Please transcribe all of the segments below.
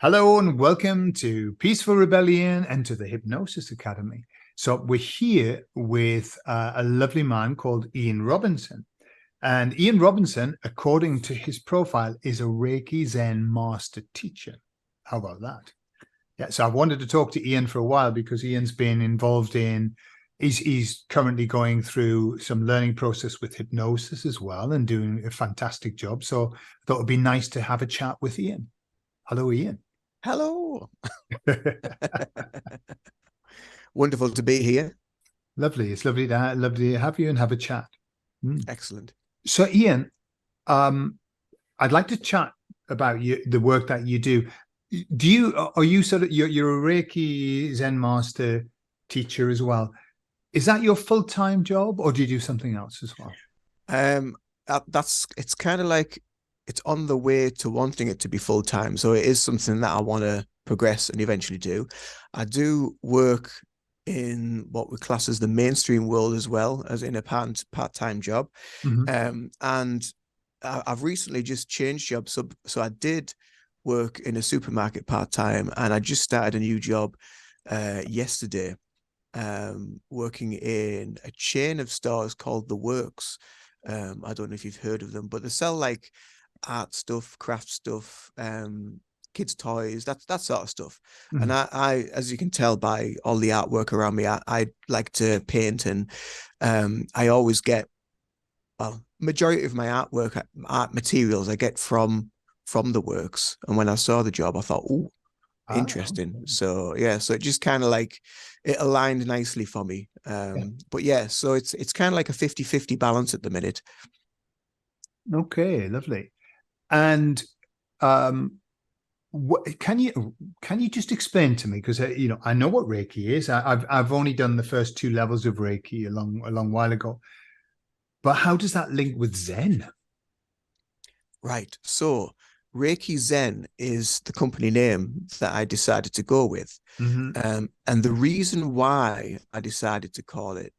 Hello and welcome to Peaceful Rebellion and to the Hypnosis Academy. So we're here with a lovely man called Ian Robinson. And Ian Robinson, according to his profile, is a Reiki Zen master teacher. How about that? Yeah, so I've wanted to talk to Ian for a while because Ian's been involved in, he's currently going through some learning process with hypnosis as well and doing a fantastic job. So I thought it'd be nice to have a chat with Ian. Hello, Ian. Hello. Wonderful to be here. Lovely. It's lovely to have you and have a chat. Mm. Excellent. So, Ian, I'd like to chat about the work that you do. Are you sort of you're a Reiki Zen master teacher as well? Is that your full-time job, or do you do something else as well? It's kind of like it's on the way to wanting it to be full time. So it is something that I want to progress and eventually do. I do work in what we class as the mainstream world as well as in a part-time job. Mm-hmm. And I've recently just changed jobs. So I did work in a supermarket part-time, and I just started a new job yesterday, working in a chain of stores called The Works. I don't know if you've heard of them, but they sell like art stuff, craft stuff, kids' toys, that sort of stuff. And Mm-hmm. I, as you can tell by all the artwork around me, I like to paint, and I always get, well, majority of my art materials I get from The Works. And when I saw the job, I thought, oh, Ah, interesting. okay. So yeah, so it just kind of like it aligned nicely for me. Yeah. But yeah, so it's kind of like a 50-50 balance at the minute. Okay, lovely. And um, what can you just explain to me, because I know what Reiki is. I've only done the first two levels of Reiki a long while ago, but how does that link with Zen? Right. So Reiki Zen is the company name that I decided to go with. Mm-hmm. And the reason why I decided to call it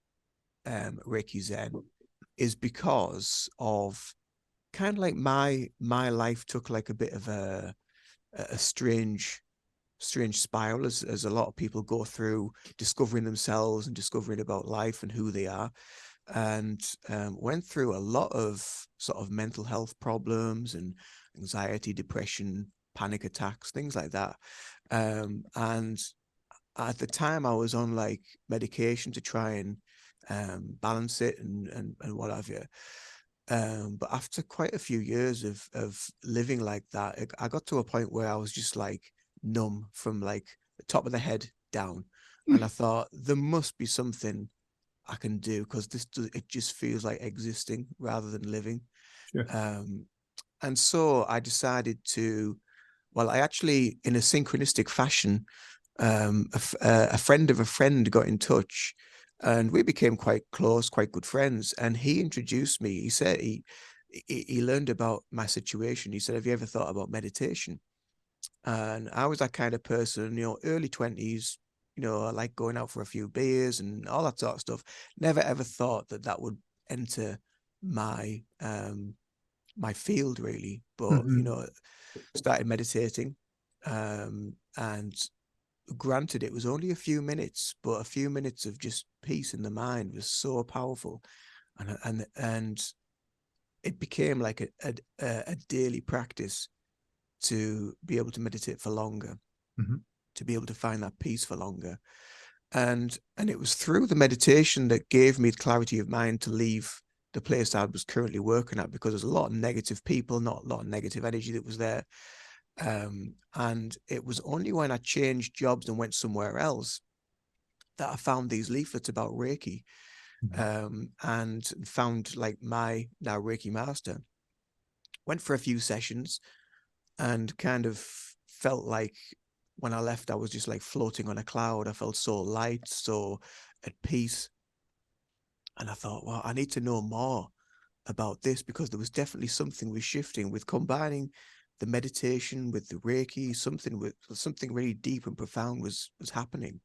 Reiki Zen is because of kind of like my life took like a bit of a strange spiral as a lot of people go through discovering themselves and discovering about life and who they are, and went through a lot of sort of mental health problems and anxiety, depression, panic attacks, things like that. And at the time I was on like medication to try and balance it and what have you. But after quite a few years of living like that, I got to a point where I was just like numb from like the top of the head down. And I thought there must be something I can do, because it just feels like existing rather than living. Sure. Um, and so I decided to, well, I actually, in a synchronistic fashion, a friend of a friend got in touch, and we became quite close, quite good friends. And he introduced me. He said he learned about my situation. He said, "Have you ever thought about meditation?" And I was that kind of person, early 20s. I like going out for a few beers and all that sort of stuff. Never ever thought that that would enter my my field really. But Mm-hmm. started meditating, and granted it was only a few minutes, but a few minutes of just peace in the mind was so powerful, and it became like a daily practice to be able to meditate for longer, Mm-hmm. to be able to find that peace for longer. And it was through the meditation that gave me the clarity of mind to leave the place I was currently working at, because there's a lot of negative people, not a lot of negative energy that was there. And it was only when I changed jobs and went somewhere else that I found these leaflets about Reiki, and found like my now Reiki master. Went for a few sessions and kind of felt like when I left, I was just like floating on a cloud. I felt so light, so at peace. And I thought, well, I need to know more about this, because there was definitely something was shifting with combining the meditation with the Reiki. Something really deep and profound was happening.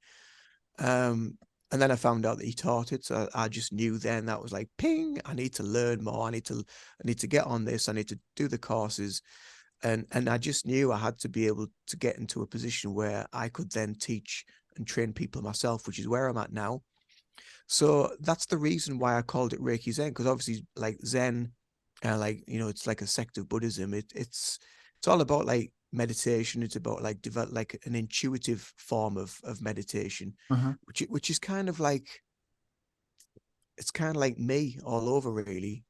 And then I found out that he taught it. So I just knew then that was like, ping, I need to learn more. I need to get on this. I need to do the courses. And I just knew I had to be able to get into a position where I could then teach and train people myself, which is where I'm at now. So that's the reason why I called it Reiki Zen, because obviously like Zen, like, you know, it's like a sect of Buddhism. It's all about like meditation. It's about like develop like an intuitive form of meditation, Uh-huh. which is kind of like, it's kind of like me all over really.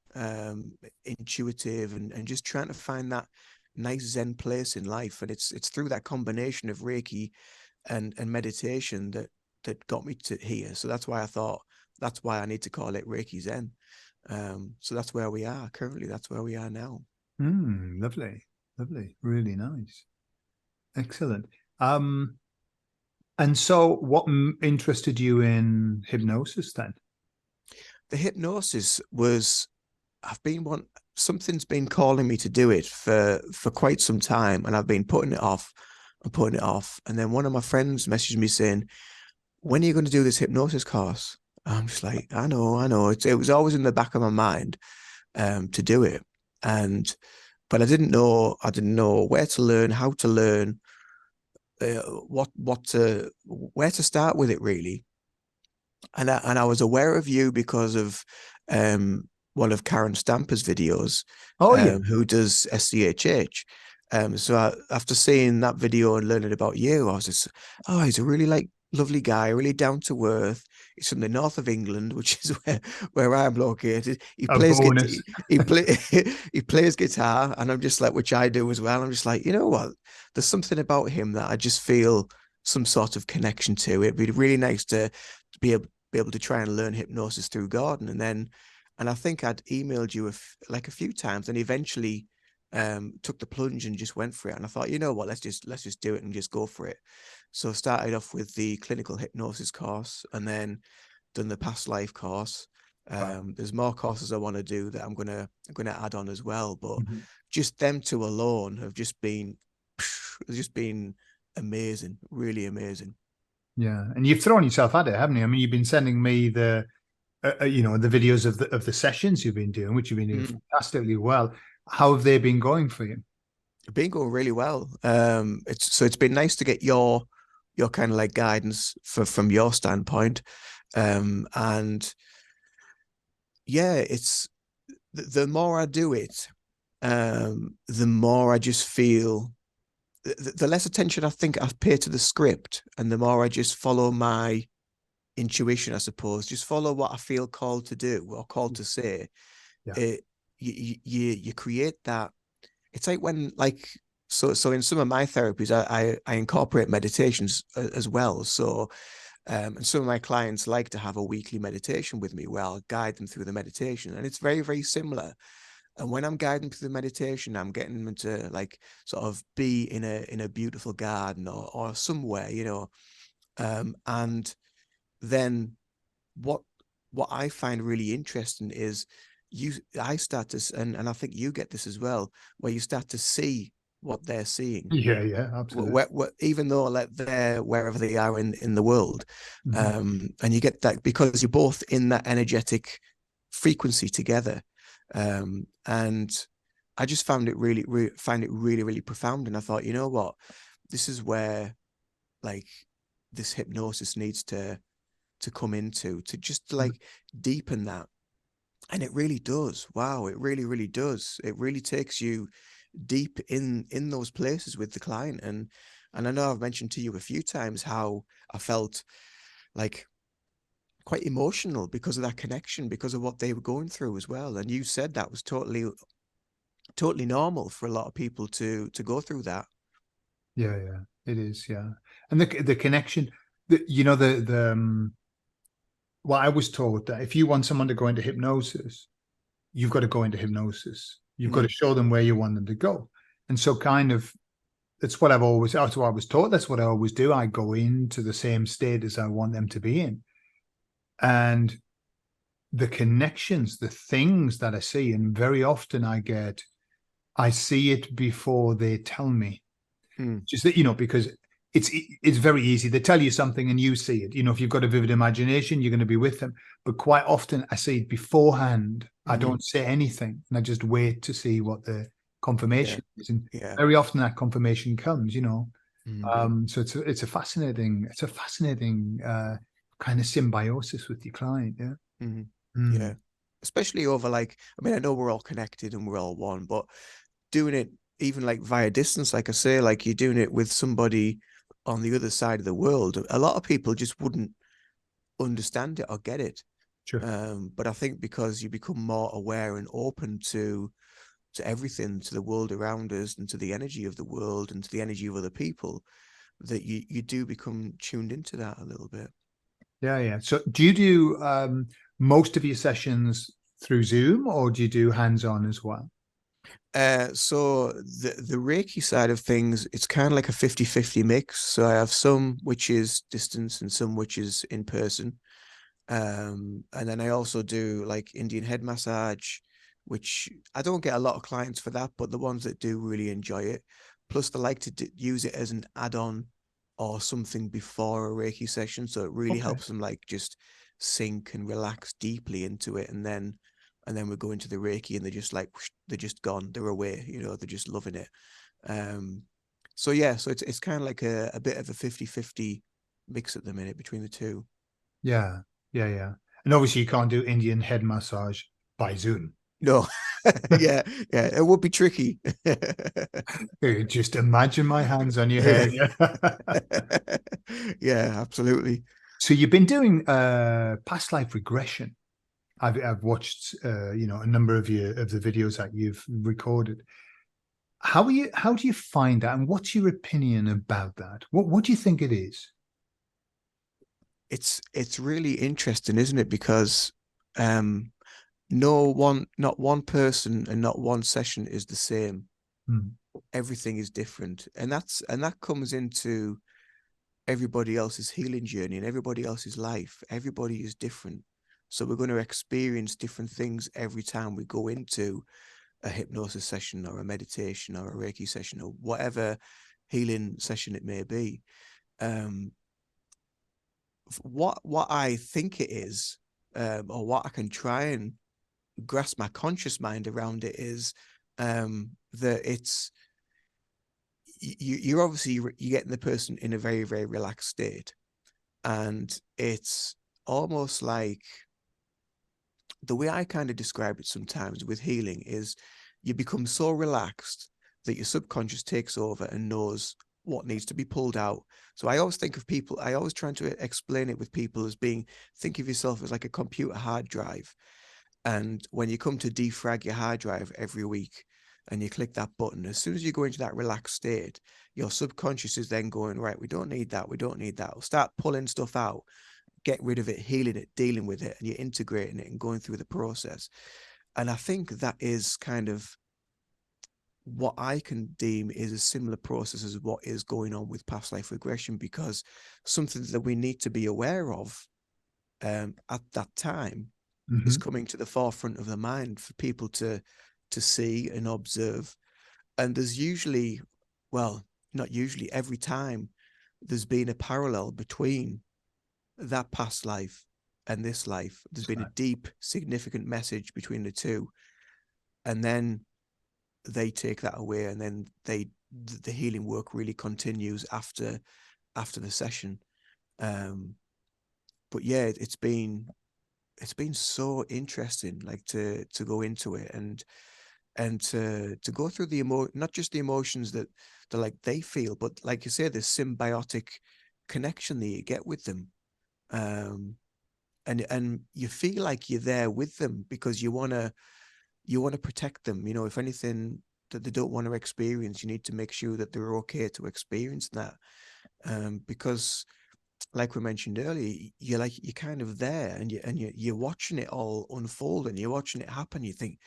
Intuitive and just trying to find that nice Zen place in life. And it's through that combination of Reiki and meditation that got me to here. So that's why I thought, that's why I need to call it Reiki Zen. So that's where we are currently. That's where we are now. Lovely, lovely, really nice, excellent. And so, what interested you in hypnosis then? The hypnosis was, something's been calling me to do it for quite some time, and I've been putting it off and putting it off. And then one of my friends messaged me saying, "When are you going to do this hypnosis course?" I'm just like, I know. It was always in the back of my mind to do it, but I didn't know where to learn, how to learn, where to start with it really. And I was aware of you because of one of Karen Stamper's videos, Oh yeah. who does SCHH. So after seeing that video and learning about you, I was just, oh, he's a really like lovely guy, really down to earth. He's from the north of England, which is where I'm located. He A plays bonus. he plays guitar, and I'm just like, which I do as well. I'm just like, you know what? There's something about him that I just feel some sort of connection to. It'd be really nice to be able to try and learn hypnosis through Gordon. And I think I'd emailed you like a few times, and eventually took the plunge and just went for it. And I thought, you know what, let's just do it and just go for it. So I started off with the clinical hypnosis course, and then done the past life course. Wow. There's more courses I want to do that I'm gonna add on as well. But Mhm. just them two alone have just been amazing, really amazing. Yeah, and you've thrown yourself at it, haven't you? I mean, you've been sending me the, the videos of the sessions you've been doing, which you've been doing Mm. fantastically well. How have they been going for you? Been going really well. It's been nice to get your kind of like guidance from your standpoint. And yeah, it's the more I do it, the more I just feel the less attention I think I pay to the script, and the more I just follow my intuition, I suppose, just follow what I feel called to do or called to say. Yeah. It you create that. It's like when like so in some of my therapies, I incorporate meditations as well. So and some of my clients like to have a weekly meditation with me where I'll guide them through the meditation, and it's very, very similar. And when I'm guiding through the meditation, I'm getting them to like sort of be in a beautiful garden or somewhere, you know. And then what I find really interesting is I start to, and I think you get this as well, where you start to see what they're seeing, Yeah, absolutely. even though like they're wherever they are in the world. Mhm. And you get that because you're both in that energetic frequency together. And I just found it find it really, really profound. And I thought, you know what, this is where like this hypnosis needs to come into, to just like deepen that. And it really does. Wow, it really, really does. It really takes you deep in those places with the client. And I know I've mentioned to you a few times how I felt like quite emotional because of that connection, because of what they were going through as well. And you said that was totally normal for a lot of people to go through that. Yeah, it is. Yeah, and the connection, the well, I was taught that if you want someone to go into hypnosis, you've got to go into hypnosis. You've got to Mm, show them where you want them to go. And so kind of that's what I was taught. That's what I always do. I go into the same state as I want them to be in. And the connections, the things that I see, and very often I see it before they tell me. mm, Just that, because it's very easy. They tell you something and you see it. If you've got a vivid imagination, you're going to be with them. But quite often I see it beforehand. I mm-hmm. don't say anything and I just wait to see what Yeah. confirmation is. And Yeah. very often that confirmation comes, Mm. So it's a fascinating, kind of symbiosis with your client. Yeah. Mm. Mm. Yeah. Especially over like, I mean, I know we're all connected and we're all one, but doing it even like via distance, like I say, like you're doing it with somebody on the other side of the world, a lot of people just wouldn't understand it or get it. Sure. But I think because you become more aware and open to everything, to the world around us, and to the energy of the world, and to the energy of other people, that you do become tuned into that a little bit. Yeah, yeah. So do you do most of your sessions through Zoom, or do you do hands-on as well? So the Reiki side of things, it's kind of like a 50-50 mix. So I have some which is distance and some which is in person. And then I also do like Indian head massage, which I don't get a lot of clients for that, but the ones that do really enjoy it. Plus, they like to use it as an add-on or something before a Reiki session, so it really Okay. helps them like just sink and relax deeply into it, and then we go into the Reiki, and they're just like whoosh, they're just gone, they're away, they're just loving it. Um, so yeah, so it's kind of like a bit of a 50-50 mix at the minute between the two. Yeah, yeah, yeah. And obviously you can't do Indian head massage by Zoom. No, yeah, yeah, it would be tricky. Just imagine my hands on your Yeah, head. yeah, absolutely. So you've been doing past life regression. I've watched a number of the videos that you've recorded. How do you find that, and what's your opinion about that? What do you think it is? It's really interesting, isn't it? Because um, not one person and not one session is the same. Hmm. Everything is different, and that comes into everybody else's healing journey and everybody else's life. Everybody is different. So we're going to experience different things every time we go into a hypnosis session or a meditation or a Reiki session or whatever healing session it may be. Um, what I think it is, or what I can try and grasp my conscious mind around it is that it's you're obviously you're getting the person in a very, very relaxed state, and it's almost like the way I kind of describe it sometimes with healing is you become so relaxed that your subconscious takes over and knows what needs to be pulled out. So I always think of people, I always try to explain it with people as being, think of yourself as like a computer hard drive. And when you come to defrag your hard drive every week and you click that button, as soon as you go into that relaxed state, your subconscious is then going, right, we don't need that. We don't need that. We'll start pulling stuff out, get rid of it, healing it, dealing with it, and you're integrating it and going through the process. And I think that is kind of what I can deem is a similar process as what is going on with past life regression, because something that we need to be aware of at that time is Hmm. coming to the forefront of the mind for people to see and observe. And there's usually, well, not usually, every time there's been a parallel between that past life and this life. There's been a deep, significant message between the two. And then they take that away, and then the healing work really continues after the session. Um, but yeah, it's been so interesting, like to go into it and to go through not just the emotions that like they feel, but like you say, the symbiotic connection that you get with them. Um, and you feel like you're there with them because you want to protect them. If anything that they don't want to experience, you need to make sure that they're okay to experience that. Because like we mentioned earlier, you're kind of there, and you're watching it all unfold, and you're watching it happen. You think,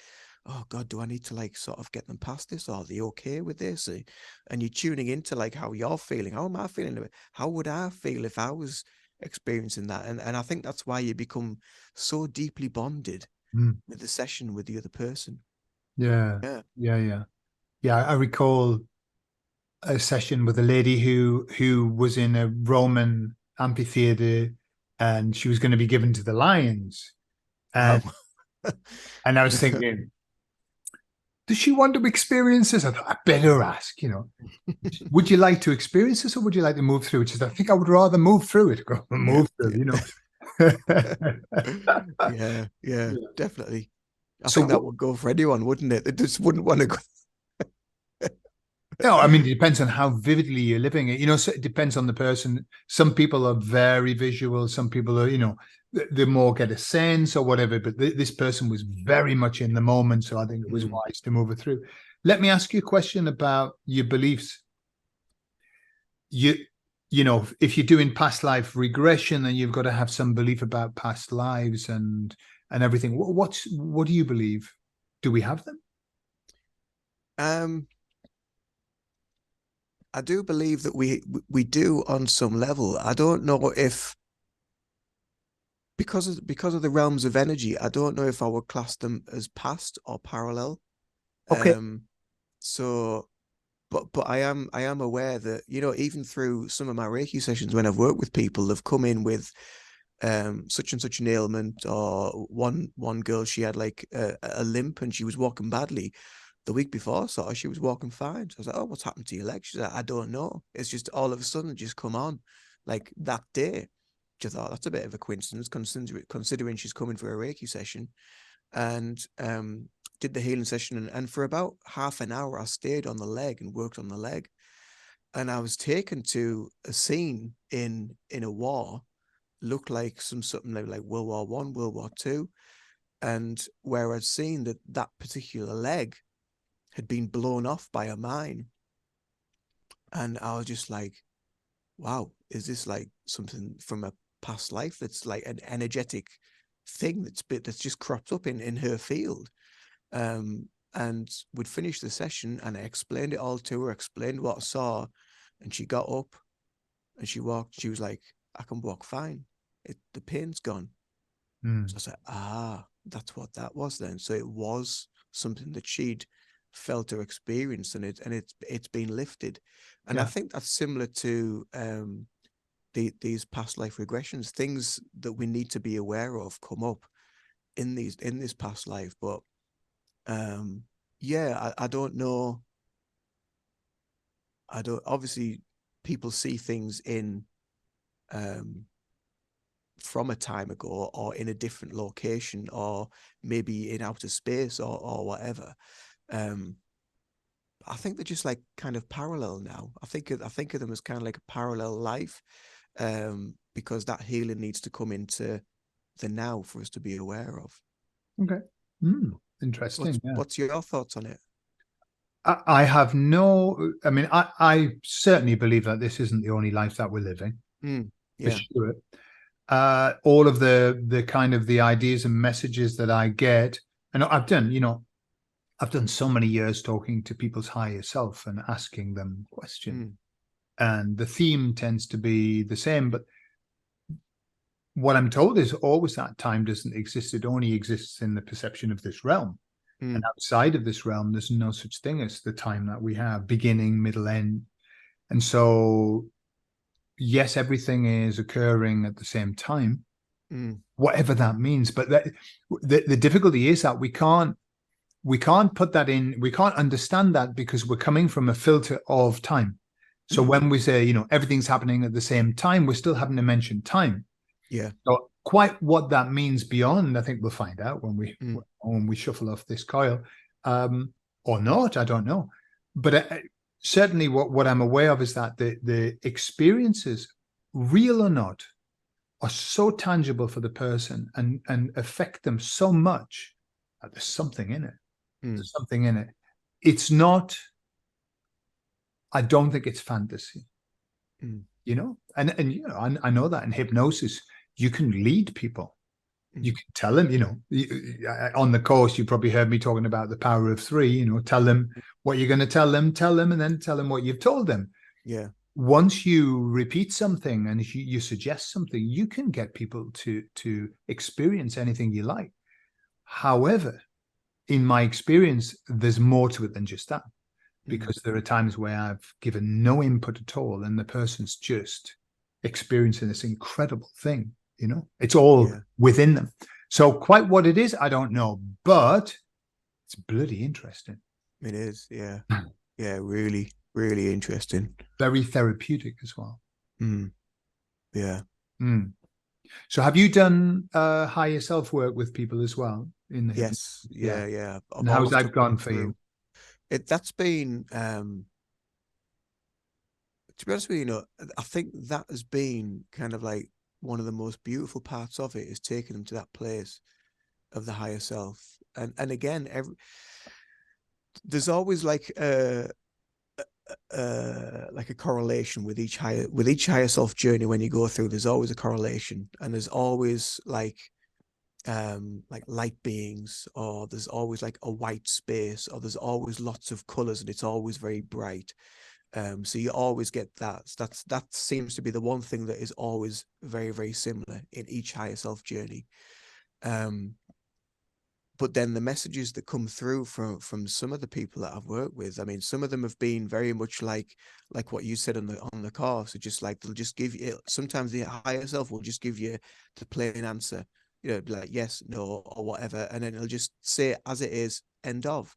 oh God, do I need to like sort of get them past this? Are they okay with this? And you're tuning into like how you're feeling. How am I feeling? How would I feel if I was experiencing that? And I think that's why you become so deeply bonded Mm. with the session with the other person. Yeah, Yeah. yeah, yeah, yeah. I recall a session with a lady who was in a Roman amphitheater, and she was going to be given to the lions. And Wow. and I was thinking, does she want to experience this? I thought, I better ask, would you like to experience this or would you like to move through it? She said, I think I would rather move through it. Go Yeah, move through, yeah, yeah, Yeah. definitely. I So think that would go for anyone, wouldn't it? They just wouldn't want to go. no, I mean, it depends on how vividly you're living it. So it depends on the person. Some people are very visual. Some people are, they more get a sense or whatever. But this person was very much in the moment. So I think it was Mm. wise to move it through. Let me ask you a question about your beliefs. You, if you're doing past life regression, then you've got to have some belief about past lives and everything. What do you believe? Do we have them? Um, I do believe that we do on some level. I don't know if because of the realms of energy, I don't know if I would class them as past or parallel. Okay. So but I am aware that, even through some of my Reiki sessions when I've worked with people, they've come in with such and such an ailment, or one girl, she had like a limp and she was walking badly. The week before, so she was walking fine. So I was like, "Oh, what's happened to your leg?" She's like, "I don't know. It's just all of a sudden just come on, like that day." Which I thought, that's a bit of a coincidence, considering she's coming for a Reiki session, and did the healing session, and for about half an hour, I stayed on the leg and worked on the leg, and I was taken to a scene in a war, looked like something like World War One, World War Two, and where I'd seen that particular leg had been blown off by a mine. And I was just like, wow, is this like something from a past life that's like an energetic thing that's just cropped up in her field? And we'd finished the session and I explained it all to her, explained what I saw, and she got up and she walked. She was like, I can walk fine. The pain's gone. So I was like, that's what that was then. So it was something that she'd felt or experienced, and it's been lifted. And I Yeah. think that's similar to these past life regressions, things that we need to be aware of come up in this past life. But yeah, I don't know. I don't, obviously people see things in from a time ago or in a different location or maybe in outer space or whatever. I think they're just like kind of parallel now. I think of them as kind of like a parallel life, because that healing needs to come into the now for us to be aware of. Okay. Interesting. Yeah. What's your thoughts on it? I have no, I mean, I certainly believe that this isn't the only life that we're living, for Yeah. sure. All of the kind of the ideas and messages that I get, and I've done so many years talking to people's higher self and asking them questions. And the theme tends to be the same, but what I'm told is always that time doesn't exist. It only exists in the perception of this realm. And outside of this realm, there's no such thing as the time that we have, beginning, middle, end. And so, yes, everything is occurring at the same time, whatever that means. But the difficulty is that we can't put that in, we can't understand that because we're coming from a filter of time. So when we say, everything's happening at the same time, we're still having to mention time. Yeah. So quite what that means beyond, I think we'll find out when we shuffle off this coil, or not. I don't know, but certainly what I'm aware of is that the experiences, real or not, are so tangible for the person and affect them so much that there's something in it. There's something in it. It's not. I don't think it's fantasy. And I know that in hypnosis you can lead people. You can tell them, on the course you probably heard me talking about the power of three. Tell them what you're going to tell them, and then tell them what you've told them. Yeah. Once you repeat something and you suggest something, you can get people to experience anything you like. However, in my experience, there's more to it than just that. Because there are times where I've given no input at all and the person's just experiencing this incredible thing, it's all within them. So quite what it is, I don't know, but it's bloody interesting. It is, yeah. Yeah, really, really interesting. Very therapeutic as well. Mm, yeah. Mm. So have you done higher self work with people as well in the hypnosis? Yes, Yeah. yeah, yeah. I've And how's always that took them gone for you? through. That's been to be honest with you, I think that has been kind of like one of the most beautiful parts of it, is taking them to that place of the higher self. And again, there's always like a correlation with each higher self journey. When you go through, there's always a correlation, and there's always like light beings, or there's always like a white space, or there's always lots of colors, and it's always very bright. So you always get that seems to be the one thing that is always very, very similar in each higher self journey. But then the messages that come through from some of the people that I've worked with, I mean, some of them have been very much like what you said on the course. It's just like they'll just give you, sometimes the higher self will just give you the plain answer, be like yes, no, or whatever, and then it'll just say it as it is, end of.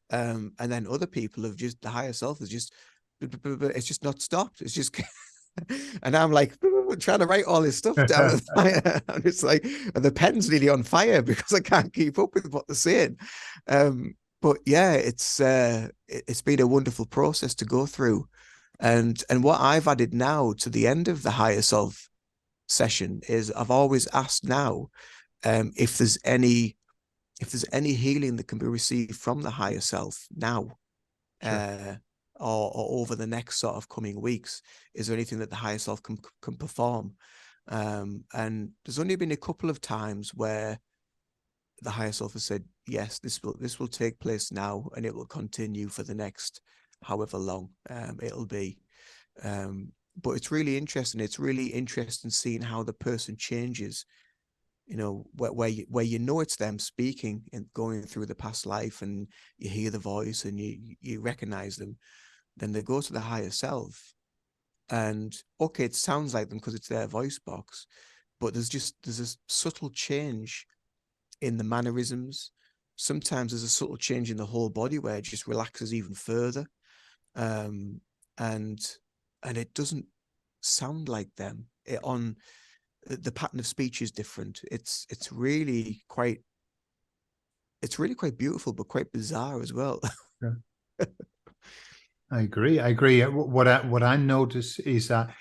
And then other people have just, the higher self is just, it's just not stopped. It's just and I'm like trying to write all this stuff down. And it's like, and the pen's nearly on fire because I can't keep up with what they're saying. But yeah, it's been a wonderful process to go through. And what I've added now to the end of the higher self session is, I've always asked now, if there's any healing that can be received from the higher self now. Sure. Or over the next sort of coming weeks, is there anything that the higher self can perform? And there's only been a couple of times where the higher self has said, yes, this will take place now, and it will continue for the next however long it'll be. But it's really interesting. It's really interesting seeing how the person changes, where you know it's them speaking and going through the past life, and you hear the voice and you recognize them. Then they go to the higher self, and okay, it sounds like them because it's their voice box, but there's a subtle change in the mannerisms. Sometimes there's a subtle change in the whole body where it just relaxes even further, um, and it doesn't sound like them. The pattern of speech is different. It's really quite beautiful, but quite bizarre as well. Yeah. I agree. I agree. What I notice is that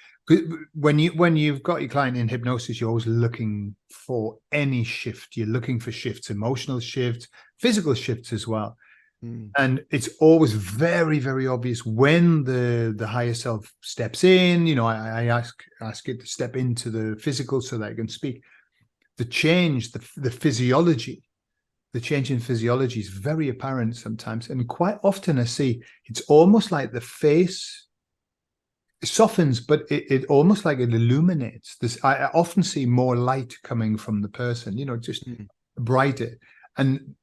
when you've got your client in hypnosis, you're always looking for any shift. You're looking for shifts, emotional shifts, physical shifts as well. Mm. And it's always very, very obvious when the higher self steps in. I ask it to step into the physical so that I can speak. The change, the physiology, the change in physiology is very apparent sometimes. And quite often I see it's almost like the face softens, but it almost like it illuminates. I often see more light coming from the person, just brighter. And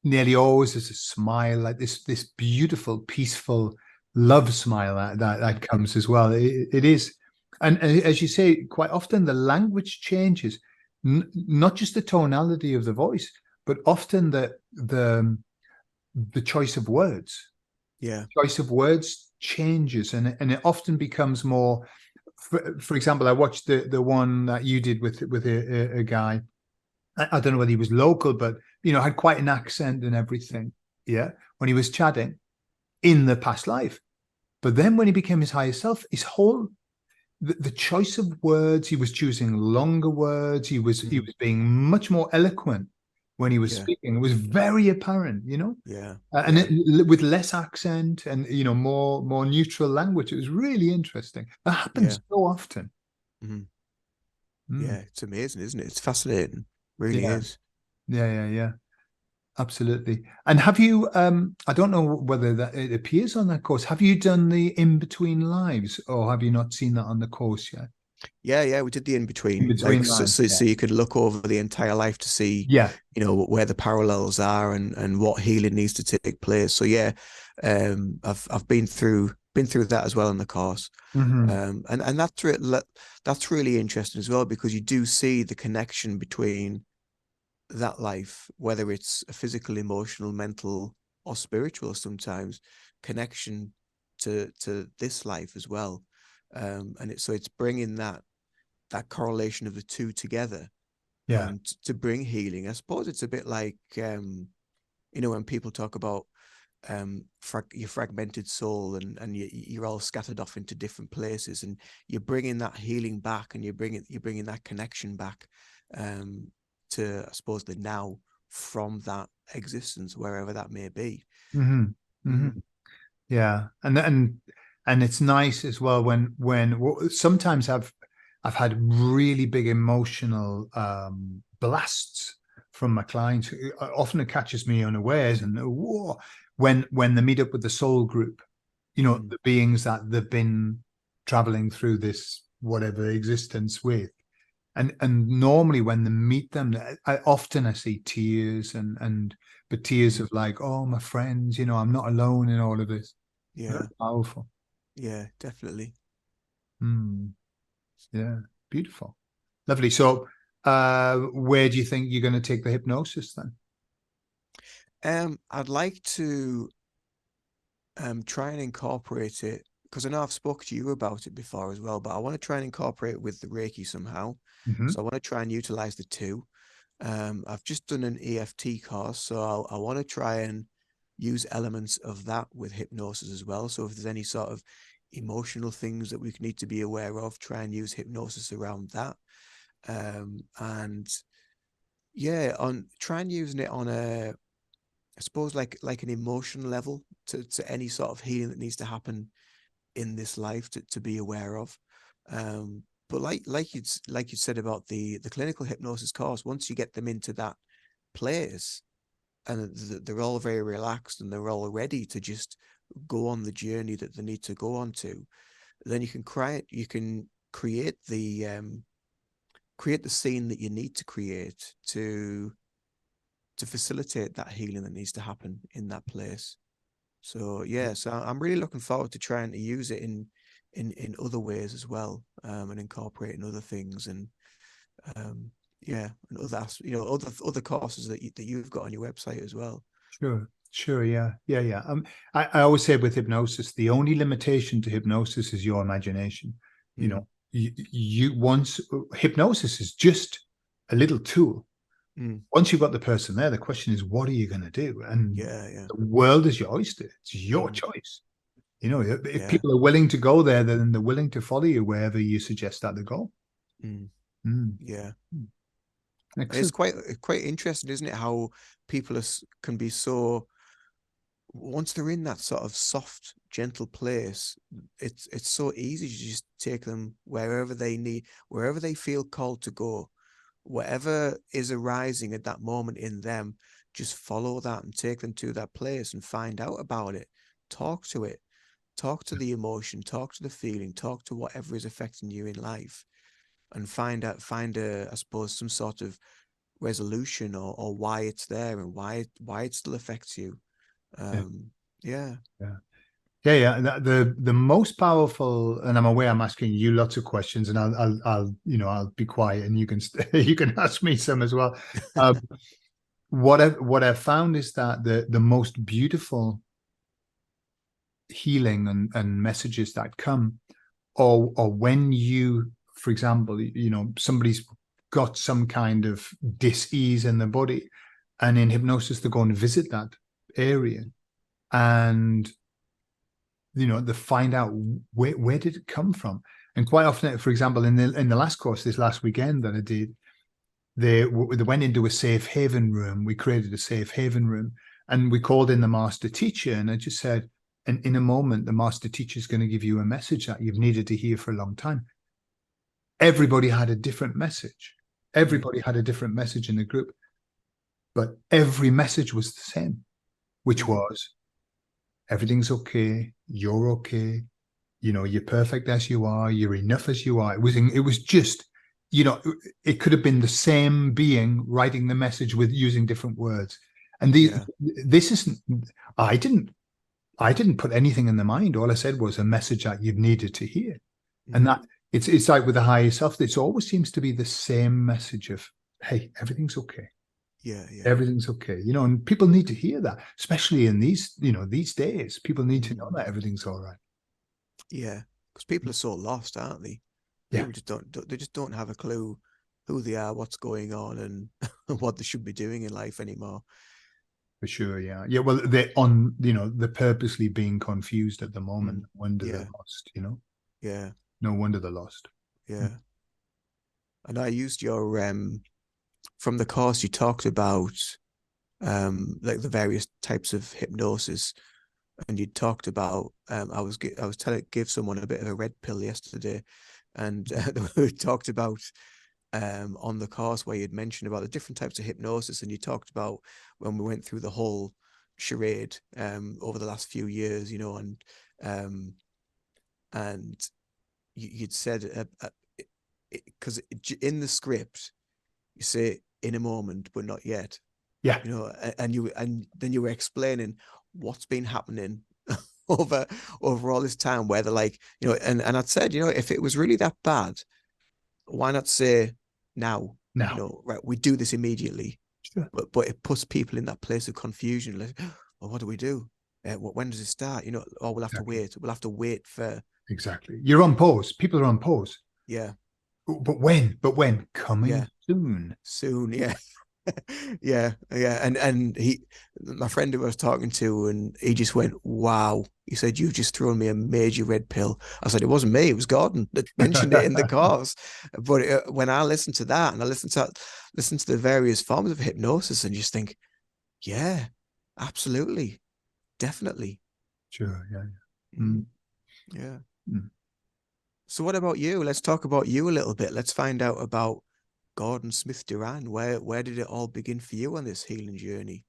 nearly always there's a smile, like this beautiful, peaceful love smile that comes as well. It is. And as you say, quite often the language changes, not just the tonality of the voice, but often the choice of words. Yeah. Choice of words changes, and it often becomes more. For example, I watched the one that you did with a guy. I don't know whether he was local, but had quite an accent and everything. Yeah, when he was chatting in the past life, but then when he became his higher self, his whole the choice of words, he was choosing longer words. He was being much more eloquent when he was Yeah. speaking. It was very apparent, Yeah. and with less accent and more neutral language. It was really interesting. That happens Yeah. so often. Mm. Mm. Yeah. It's amazing, isn't it? It's fascinating. Really Yeah, is. yeah. Absolutely. And have you, I don't know whether that it appears on that course. Have you done the in between lives, or have you not seen that on the course yet? Yeah, we did the in In between, between like so, lives, so, yeah. so you could look over the entire life to see, Yeah. where the parallels are, and what healing needs to take place. So yeah, I've been through that as well in the course, Mm-hmm. and that's really interesting as well, because you do see the connection between that life, whether it's a physical, emotional, mental, or spiritual sometimes, connection to this life as well. And so it's bringing that correlation of the two together, Yeah. and to bring healing. I suppose it's a bit like, when people talk about your fragmented soul, and you're all scattered off into different places, and you're bringing that healing back, and you're bringing that connection back, to, I suppose, the now, from that existence, wherever that may be. Mm-hmm. Mm-hmm. Yeah, and it's nice as well when sometimes I've had really big emotional blasts from my clients. Often it catches me unawares, and whoa, when they meet up with the soul group, the beings that they've been traveling through this whatever existence with, and normally when they meet them, I see tears, but tears of like, oh, my friends, I'm not alone in all of this. Yeah. Very powerful. Yeah, definitely. Yeah, beautiful. Lovely. So where do you think you're going to take the hypnosis then? I'd like to try and incorporate it, because I know I've spoke to you about it before as well, but I want to try and incorporate it with the Reiki somehow. So I want to try and utilize the two. I've just done an EFT course, so I want to try and use elements of that with hypnosis as well. So if there's any sort of emotional things that we need to be aware of, try and use hypnosis around that. And yeah, try and using it on I suppose, like an emotional level, to any sort of healing that needs to happen in this life, to be aware of. But like you said about the clinical hypnosis course, once you get them into that place, and they're all very relaxed, and they're all ready to just go on the journey that they need to go on to, then you can create the scene that you need to create to facilitate that healing that needs to happen in that place. So yeah, so I'm really looking forward to trying to use it in other ways as well, and incorporating other things, and yeah, and other courses that you've got on your website as well. Sure, yeah. I always say with hypnosis, the only limitation to hypnosis is your imagination. Once hypnosis is just a little tool. Once you've got the person there, the question is, what are you going to do? And the world is your oyster. It's your choice. If people are willing to go there, then they're willing to follow you wherever you suggest that they go. Yeah. Excellent. It's quite interesting, isn't it, how people can be so, once they're in that sort of soft, gentle place, it's so easy to just take them wherever they feel called to go. Whatever is arising at that moment in them, just follow that and take them to that place and find out about it. Talk to it. Talk to the emotion, talk to the feeling, talk to whatever is affecting you in life, and find I suppose, some sort of resolution, or why it's there, and why it still affects you. Yeah. The most powerful, and I'm aware I'm asking you lots of questions, and I'll be quiet, and you can you can ask me some as well. What I've found is that the most beautiful healing and messages that come, or when you, for example, somebody's got some kind of dis-ease in the body, and in hypnosis they go and visit that area, and they find out where did it come from. And quite often, for example, in the last course this last weekend that I did, they went into a safe haven room. We created a safe haven room, and we called in the master teacher, and I just said, and in a moment the master teacher is going to give you a message that you've needed to hear for a long time. Everybody had a different message. Everybody had a different message in the group, but every message was the same, which was, everything's okay. You're okay. You're perfect as you are. You're enough as you are. It was just, it could have been the same being writing the message with using different words. And this isn't, I didn't put anything in the mind. All I said was a message that you needed to hear. And that it's like with the higher self, it always seems to be the same message of, hey, everything's okay. Yeah, yeah. Everything's okay, you know, and people need to hear that, especially in these, you know, these days. People need to know that everything's all right. Yeah, because people are so lost, aren't they? Yeah, People just they just don't have a clue who they are, what's going on, and what they should be doing in life anymore. for sure. Yeah. Yeah. Well, they're on, you know, they're purposely being confused at the moment. Mm. No wonder they're Yeah, lost, you know, yeah, no wonder they're lost. Mm. yeah. And I used your from the course you talked about like the various types of hypnosis, and you talked about I was telling give someone a bit of a red pill yesterday, and we talked about on the course where you'd mentioned about the different types of hypnosis, and you talked about when we went through the whole charade over the last few years, you know, um, and you'd said because in the script you say in a moment but not yet, Yeah. you know, and then you were explaining what's been happening over all this time where they're like, you know, and I'd said, you know, if it was really that bad, why not say now, you Now, know, right, we do this immediately. sure. But it puts people in that place of confusion, like, well, what do we do? When does it start? You know, oh, we'll have to Exactly. wait. We'll have to wait for, Exactly. You're on pause. People are on pause. yeah, But when? But when? Coming yeah, soon. soon, yeah. Yeah, yeah, and my friend who I was talking to, and he just went, "Wow!" He said, "You've just thrown me a major red pill." I said, "It wasn't me; it was Gordon that mentioned it in the course." But when I listened to that, and I listened to the various forms of hypnosis, and just think, "Yeah, absolutely, definitely, Sure. Yeah. mm, Mm. yeah." Mm. So, what about you? Let's talk about you a little bit. Let's find out about Gordon Smith-Durán. Where did it all begin for you on this healing journey?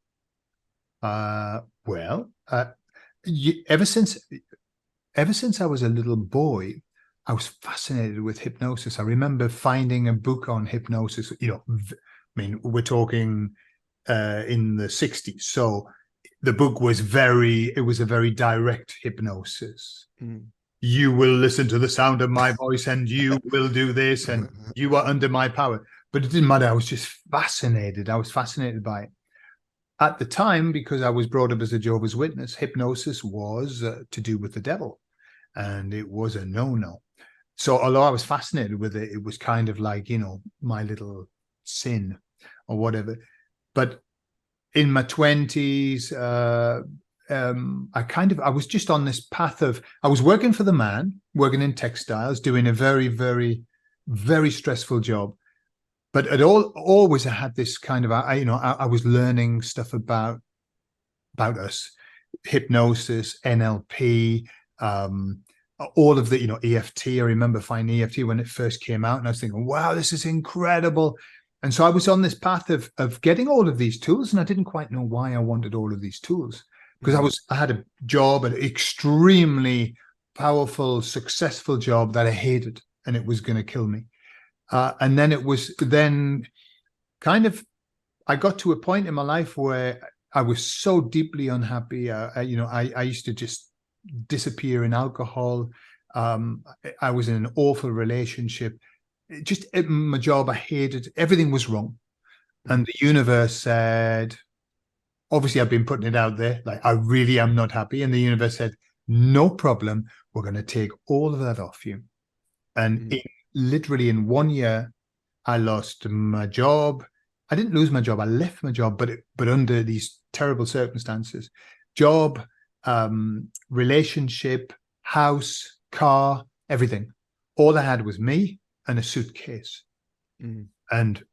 Well, ever since I was a little boy, I was fascinated with hypnosis. I remember finding a book on hypnosis. You know, I mean, we're talking in the 60s, so the book was it was a very direct hypnosis. Mm. You will listen to the sound of my voice, and you will do this, and you are under my power. But it didn't matter. I was just fascinated. I was fascinated by it. At the time, because I was brought up as a Jehovah's Witness, hypnosis was to do with the devil, and it was a no-no. So although I was fascinated with it, it was kind of like, you know, my little sin or whatever. But in my 20s, I was just on this path of, I was working for the man, working in textiles, doing a very, very, very stressful job. But always I had this kind of, I was learning stuff about us, hypnosis, NLP, all of the, you know, EFT. I remember finding EFT when it first came out, and I was thinking, wow, this is incredible. And so I was on this path of getting all of these tools, and I didn't quite know why I wanted all of these tools, because I had a job, an extremely powerful, successful job that I hated, and it was going to kill me. And then it was then kind of, I got to a point in my life where I was so deeply unhappy. I used to just disappear in alcohol. I was in an awful relationship. Just my job, I hated. Everything was wrong. And the universe said, obviously, I've been putting it out there, like, I really am not happy. And the universe said, no problem. We're going to take all of that off you. And literally in 1 year, I lost my job. I didn't lose my job. I left my job, but under these terrible circumstances. Job, relationship, house, car, everything. All I had was me and a suitcase. And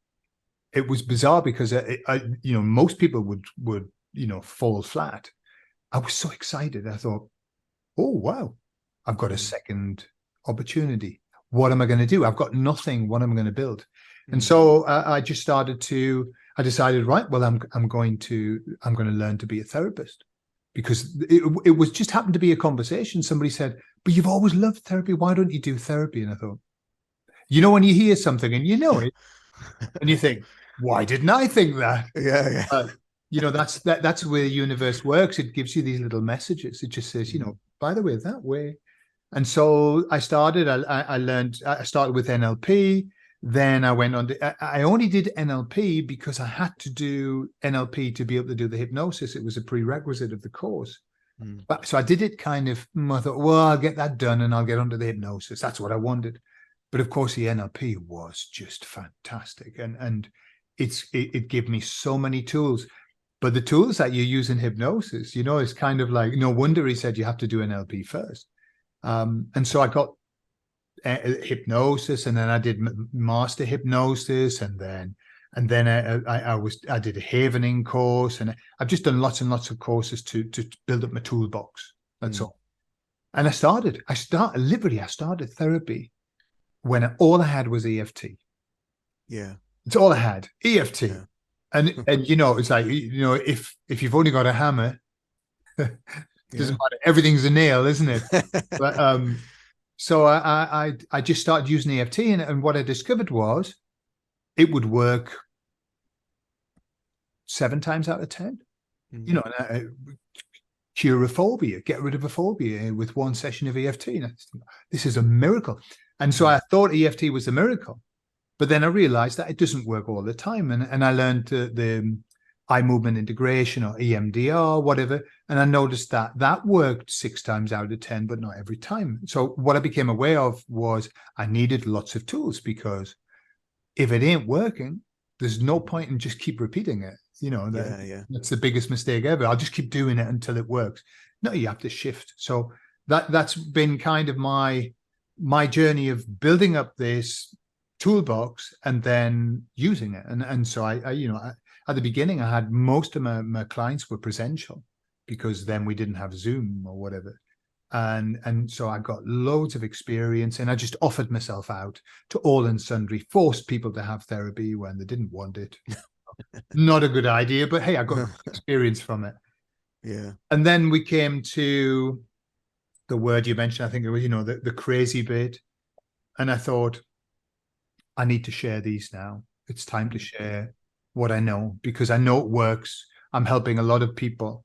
it was bizarre because most people would fall flat. I was so excited. I thought, oh wow, I've got a second opportunity. What am I going to do? I've got nothing. What am I going to build? And so I just I decided, right, well, I'm going to learn to be a therapist, because it was just happened to be a conversation. Somebody said, but you've always loved therapy. Why don't you do therapy? And I thought, you know, when you hear something and you know it, and you think, why didn't I think that? Yeah, yeah. That's where the universe works. It gives you these little messages. It just says, by the way, that way. And so I started. I learned. I started with NLP. Then I went on to, I only did NLP because I had to do NLP to be able to do the hypnosis. It was a prerequisite of the course. But so I did it kind of, I thought, well, I'll get that done and I'll get onto the hypnosis. That's what I wanted. But of course, the NLP was just fantastic. And it gave me so many tools. But the tools that you use in hypnosis, you know, it's kind of like, no wonder he said you have to do NLP first. And so I got hypnosis, and then I did master hypnosis, and then I did a Havening course, and I've just done lots and lots of courses to build up my toolbox. That's all. And I started therapy when all I had was EFT. Yeah, it's all I had, EFT. Yeah. And you know, it's like, you know, if you've only got a hammer, doesn't matter. Everything's a nail, isn't it? But so I just started using EFT, and what I discovered was it would work 7 times out of 10. You know, cure a phobia, get rid of a phobia with 1 session of EFT. And this is a miracle. And so I thought EFT was a miracle, but then I realized that it doesn't work all the time. And I learned the eye movement integration, or EMDR, whatever. And I noticed that that worked 6 times out of 10, but not every time. So what I became aware of was I needed lots of tools, because if it ain't working, there's no point in just keep repeating it. You know, that's the biggest mistake ever. I'll just keep doing it until it works. No, you have to shift. So that's been kind of my journey of building up this toolbox and then using it. And so I you know, at the beginning, I had most of my clients were presential, because then we didn't have Zoom or whatever. And so I got loads of experience, and I just offered myself out to all and sundry, forced people to have therapy when they didn't want it. Not a good idea, but hey, I got experience from it. Yeah. And then we came to the word you mentioned, I think it was, you know, the crazy bit. And I thought, I need to share these now. It's time to share what I know, because I know it works. I'm helping a lot of people.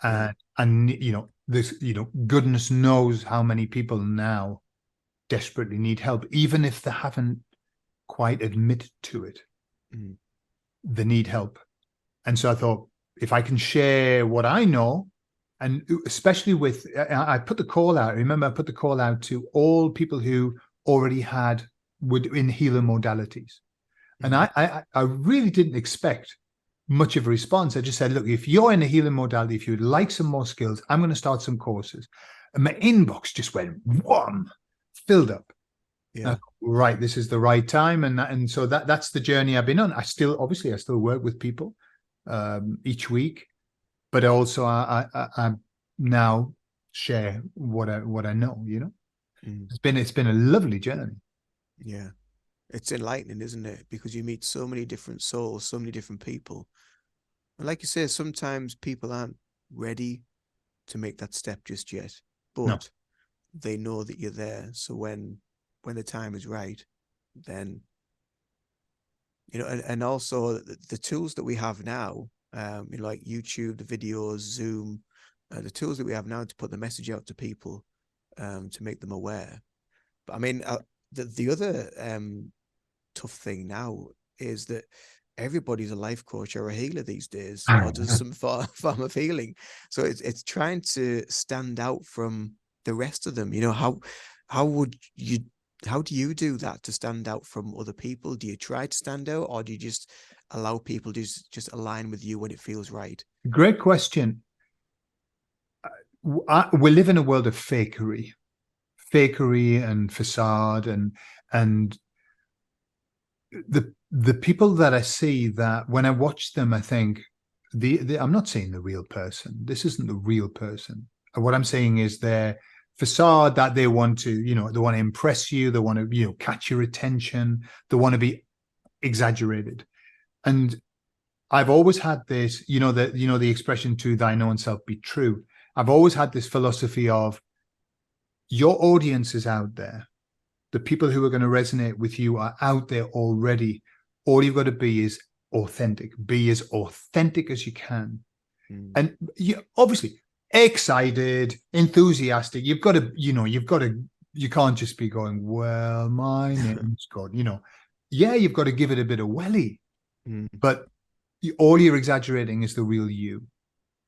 And you know, this, you know, goodness knows how many people now desperately need help, even if they haven't quite admitted to it. They need help. And so I thought, if I can share what I know, and especially with, I put the call out. Remember, I put the call out to all people who already would in healing modalities. And I really didn't expect much of a response. I just said, look, if you're in a healing modality, if you'd like some more skills, I'm going to start some courses. And my inbox just went, wham, filled up. Yeah. Right, this is the right time. And so that's the journey I've been on. I still work with people each week, but also I now share what I know, you know. It's been a lovely journey. Yeah. It's enlightening, isn't it? Because you meet so many different souls, so many different people. And like you say, sometimes people aren't ready to make that step just yet, but they know that you're there. So when the time is right, then, you know, and also the tools that we have now, you know, like YouTube, the videos, Zoom, the tools that we have now to put the message out to people, to make them aware. But I mean, the other tough thing now is that everybody's a life coach or a healer these days, or does some form of healing. So it's trying to stand out from the rest of them. You know, how do you do that to stand out from other people? Do you try to stand out, or do you just allow people to just align with you when it feels right? Great question. We live in a world of fakery and facade, and the people that I see, that when I watch them, I think I'm not seeing the real person. This isn't the real person. What I'm saying is their facade, that they want to, you know, they want to impress you. They want to, you know, catch your attention. They want to be exaggerated. And I've always had this, you know, the expression, to thine own self be true. I've always had this philosophy of, your audience is out there. The people who are going to resonate with you are out there already. All you've got to be is authentic. Be as authentic as you can. And you obviously excited, enthusiastic. You've got to, you can't just be going, well, my name's God, you know. yeah, you've got to give it a bit of welly, Mm. but all you're exaggerating is the real you.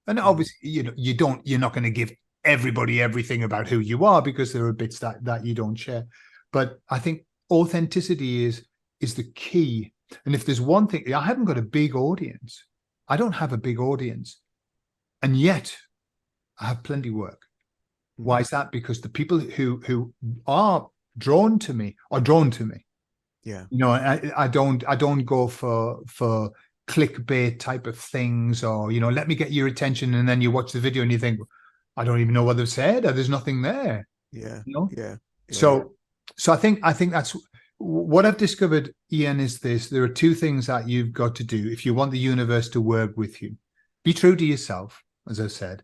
And obviously, you're not going to give everybody everything about who you are, because there are bits that you don't share. But I think authenticity is the key. And if there's one thing, I haven't got a big audience. I don't have a big audience, and yet I have plenty of work. Why is that? Because the people who are drawn to me are drawn to me. Yeah. I don't go for clickbait type of things, or let me get your attention, and then you watch the video and you think, I don't even know what they've said, or there's nothing there. Yeah. Yeah. So I think that's what I've discovered, Ian, is this: there are two things that you've got to do if you want the universe to work with you. Be true to yourself, as I said,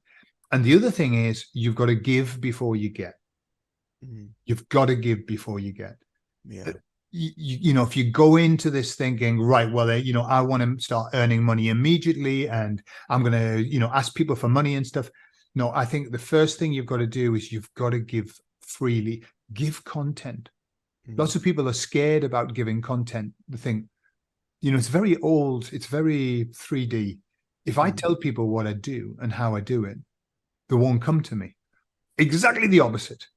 and the other thing is you've got to give before you get. You've got to give before you get. Yeah. If you go into this thinking, right, well, I want to start earning money immediately, and I'm going to, ask people for money and stuff. No, I think the first thing you've got to do is you've got to give freely, give content. Lots of people are scared about giving content. They think, it's very old, it's very 3D. If I tell people what I do and how I do it, they won't come to me. Exactly the opposite.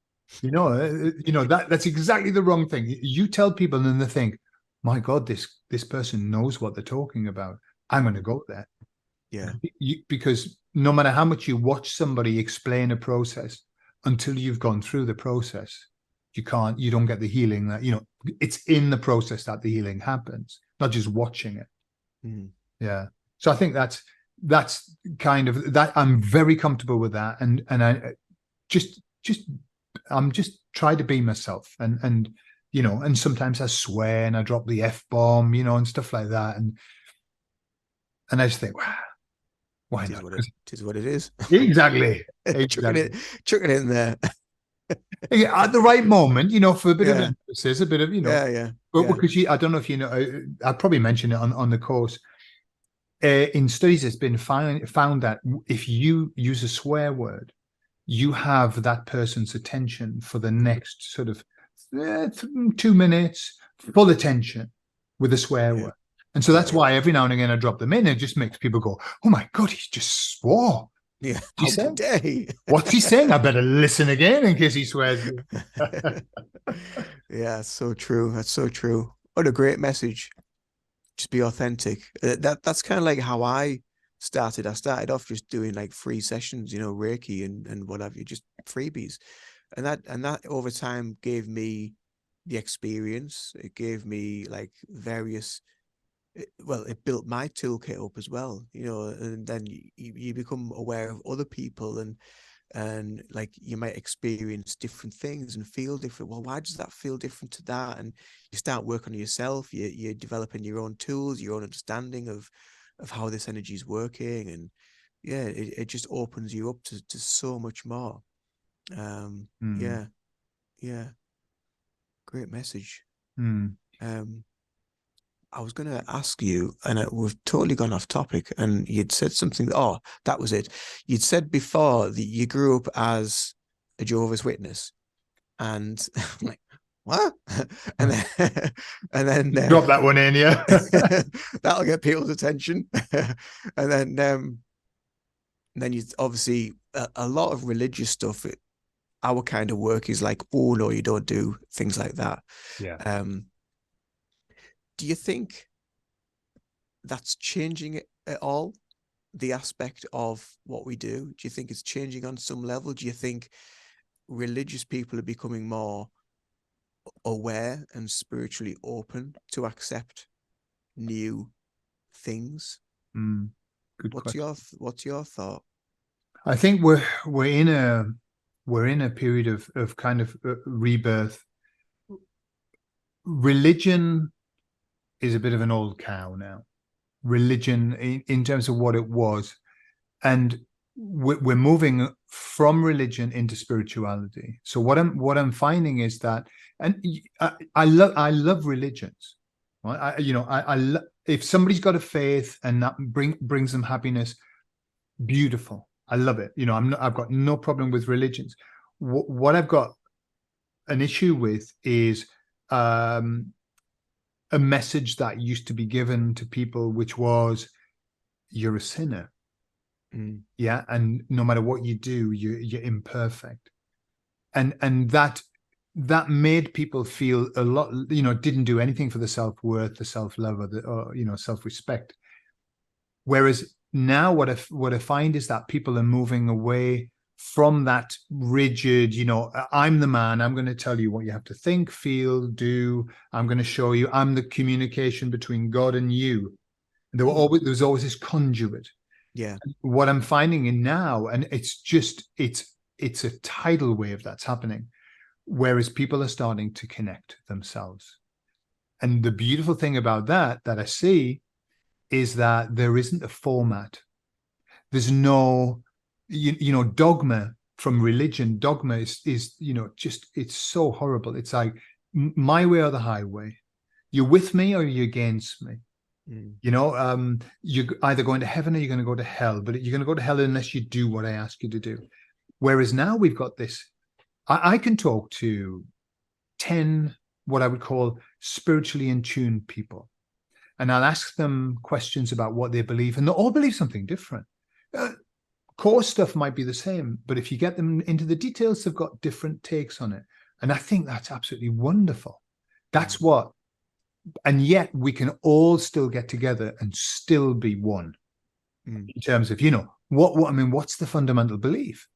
That's exactly the wrong thing. You tell people and then they think, my God, this person knows what they're talking about. I'm going to go there. Yeah. Because no matter how much you watch somebody explain a process, until you've gone through the process, you don't get the healing that, it's in the process that the healing happens, not just watching it. Yeah. So I think that's kind of that. I'm very comfortable with that. And I I'm just trying to be myself, and sometimes I swear and I drop the F-bomb, and stuff like that. And I just think, wow, why not? It is what it is. Exactly. Chucking it in there. At the right moment, for a bit of emphasis, a bit of, But because I don't know if I'll probably mention it on the course. In studies, it's been found that if you use a swear word, you have that person's attention for the next sort of 2 minutes, full attention with a swear word. And so that's why every now and again I drop them in. It just makes people go, oh my God, he just swore. Yeah. What's he saying? I better listen again in case he swears. Yeah, so true. That's so true. What a great message. Just be authentic. That's kind of like how I started. I started off just doing like free sessions, Reiki and whatever, just freebies. And that over time gave me the experience. It gave me like various, it built my toolkit up as well, and then you become aware of other people, and like you might experience different things and feel different. Well, why does that feel different to that? And you start working on yourself. You're developing your own tools, your own understanding of how this energy is working, and it just opens you up to so much more. Yeah, great message. I was going to ask you, and we've totally gone off topic, and you'd said something. Oh, that was it. You'd said before that you grew up as a Jehovah's Witness, and I'm like, what? and then drop that one in, yeah. That'll get people's attention. And then you obviously a lot of religious stuff. Our kind of work is like, oh no, you don't do things like that. Yeah. Do you think that's changing at all? The aspect of what we do? Do you think it's changing on some level? Do you think religious people are becoming more aware and spiritually open to accept new things? Good question. What's your thought? I think we're in a period of kind of rebirth. Religion is a bit of an old cow now. Religion in terms of what it was, and we're moving from religion into spirituality. So what I'm finding is that, and I love religions. Right? I if somebody's got a faith and that brings them happiness, beautiful. I love it. I've got no problem with religions. What I've got an issue with is a a message that used to be given to people, which was, you're a sinner. Yeah. And no matter what you do, you're imperfect. And that made people feel a lot, didn't do anything for the self-worth, the self-love, or self-respect. Whereas now what I find is that people are moving away from that rigid, I'm the man, I'm going to tell you what you have to think, feel, do. I'm going to show you, I'm the communication between God and you. There was always this conduit. Yeah. What I'm finding in now, and it's a tidal wave that's happening, whereas people are starting to connect themselves. And the beautiful thing about that I see is that there isn't a format. There's no, dogma from religion. Dogma is just, it's so horrible. It's like my way or the highway. You're with me or you're against me. You're either going to heaven or you're going to go to hell, but you're going to go to hell unless you do what I ask you to do. Whereas now we've got this, I can talk to 10, what I would call spiritually in tune people. And I'll ask them questions about what they believe, and they all believe something different. Core stuff might be the same, but if you get them into the details, they've got different takes on it. And I think that's absolutely wonderful. That's what, and yet we can all still get together and still be one in terms of, what's the fundamental belief?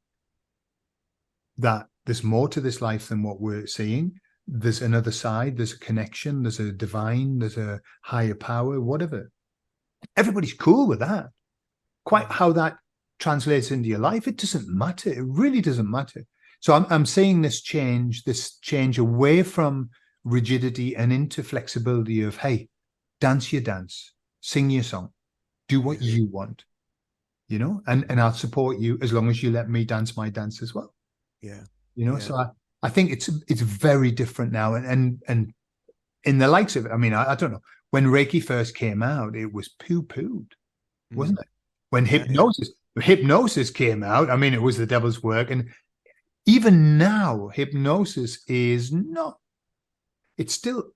That there's more to this life than what we're seeing. There's another side, there's a connection, there's a divine, there's a higher power, whatever. Everybody's cool with that. Quite how that translates into your life, it doesn't matter. It really doesn't matter. So I'm seeing this change away from rigidity and into flexibility of, hey, dance your dance, sing your song, do what you want, and I'll support you as long as you let me dance my dance as well. Yeah. So I think it's very different now. And in the likes of it, I don't know, when Reiki first came out, it was poo-pooed, wasn't it? When hypnosis came out, it was the devil's work. And even now, hypnosis is not, it's still,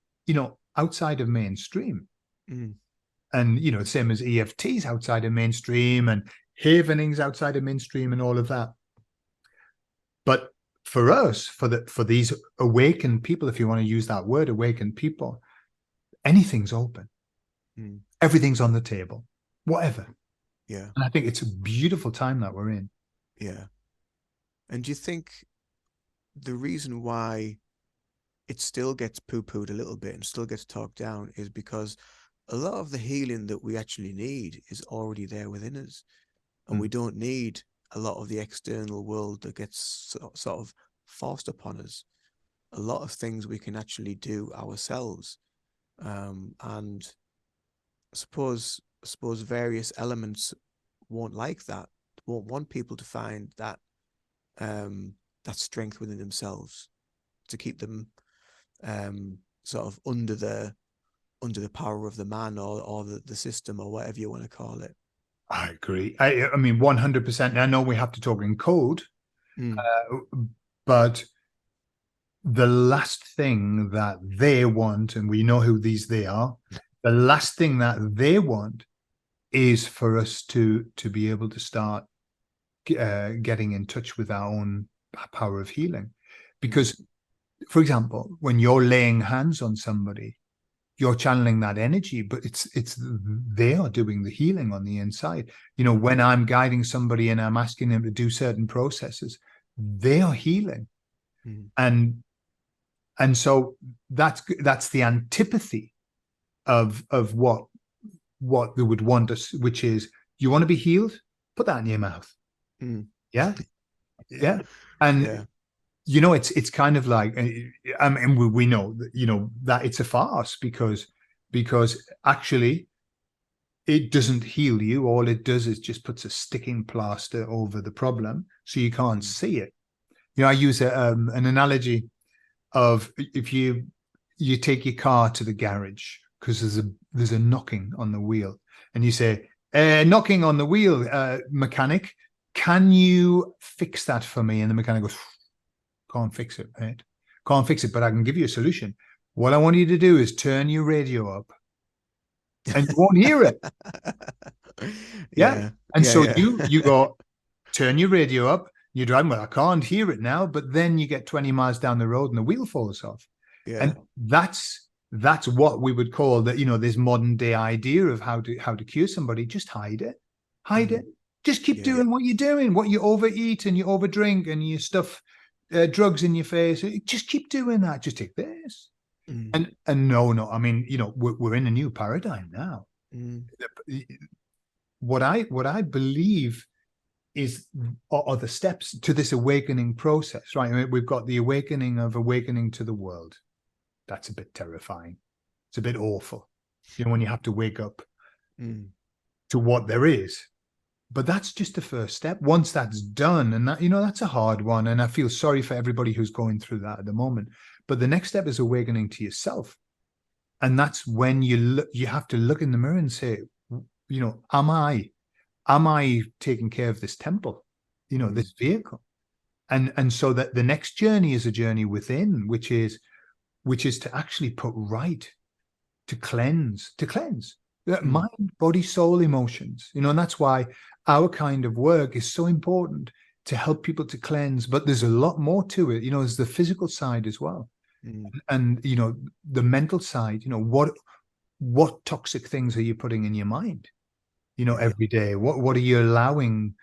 outside of mainstream. And, same as EFTs outside of mainstream, and havening's outside of mainstream, and all of that. But for us, for these awakened people, if you want to use that word, awakened people, anything's open. Everything's on the table, whatever. Yeah. And I think it's a beautiful time that we're in. Yeah. And do you think the reason why it still gets poo-pooed a little bit and still gets talked down is because a lot of the healing that we actually need is already there within us, and we don't need a lot of the external world that gets sort of forced upon us. A lot of things we can actually do ourselves. And I suppose various elements won't like that, won't want people to find that that strength within themselves, to keep them sort of under the power of the man or the system, or whatever you want to call it. I agree. I mean, 100%. I know we have to talk in code, but the last thing that they want, and we know who they are, the last thing that they want is for us to be able to start getting in touch with our own power of healing. Because, for example, when you're laying hands on somebody, you're channeling that energy, but it's they are doing the healing on the inside. When I'm guiding somebody and I'm asking them to do certain processes, they are healing. And so that's the antipathy of what they would want us, which is, you want to be healed, put that in your mouth. Yeah. And it's kind of like, we know that, that it's a farce, because actually it doesn't heal you. All it does is just puts a sticking plaster over the problem, so you can't see it. I use an analogy of, if you take your car to the garage, because there's a knocking on the wheel, and you say, knocking on the wheel, mechanic, can you fix that for me? And the mechanic goes, can't fix it, right? Can't fix it, but I can give you a solution. What I want you to do is turn your radio up, and you won't hear it. Yeah. And so yeah. you go, turn your radio up, you're driving, well, I can't hear it now, but then you get 20 miles down the road and the wheel falls off. Yeah. And that's what we would call that, this modern day idea of how to cure somebody. Just hide it. Hide it. Just keep doing what you're doing, what you overeat and you overdrink and you stuff drugs in your face. Just keep doing that. Just take this. And no, I mean, we're in a new paradigm now. What I believe are the steps to this awakening process, right? I mean, we've got the awakening to the world. That's a bit terrifying. It's a bit awful, when you have to wake up to what there is. But that's just the first step. Once that's done, and that, that's a hard one. And I feel sorry for everybody who's going through that at the moment. But the next step is awakening to yourself. And that's when you have to look in the mirror and say, am I taking care of this temple, this vehicle? And so that the next journey is a journey within, which is to actually put right, to cleanse mind, body, soul, emotions, and that's why our kind of work is so important, to help people to cleanse. But there's a lot more to it. There's the physical side as well. And the mental side, what toxic things are you putting in your mind, every day? What are you allowing?